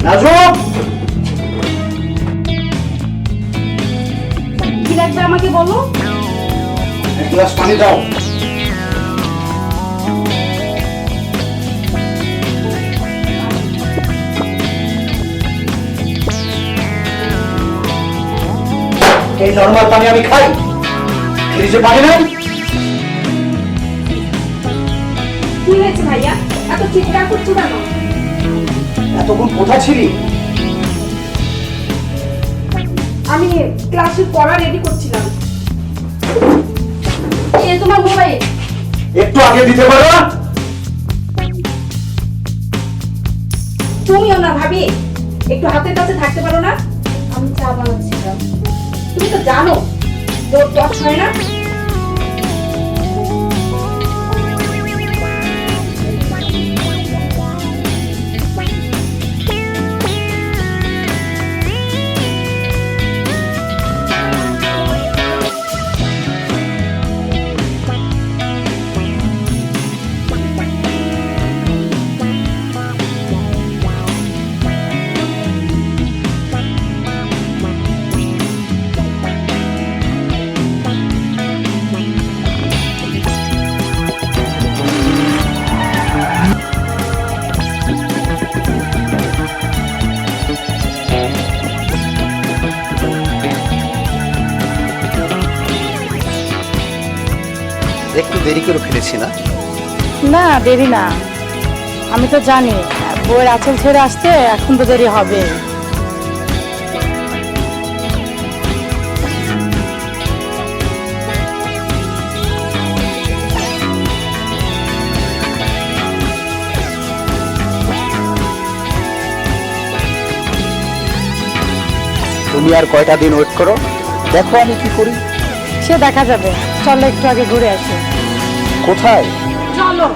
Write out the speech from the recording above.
নাজু, কি লাগবে আমাকে বলো। এক গ্লাস পানি দাও। এই নরমাল পানি আমি খাই, ফ্রিজে পানি নাই। কি হয়েছে ভাইয়া, এত চিৎকার করছো কেন? এতক্ষণ কোথায় ছিলি? আমি ক্লাসে পড়া রেডি করছিলাম। এই তোমার মোবাইল। একটু আগে দিতে পারো না? তুমিও না ভাবি, একটু হাতের কাছে থাকতে পারো না? আমি চা বানাচ্ছিলাম। তুমি তো জানো জোর টস হয় না। একটু দেরি করে ফেলেছি না? না দেরি না, আমি তো জানি বইয়ের আঁচল ছেড়ে আসতে এখন তো দেরি হবে। তুমি আর কয়টা দিন ওয়েট করো, দেখো আমি কি করি। সে দেখা যাবে, চলো একটু আগে ঘুরে আসি। কোথায়? চলো।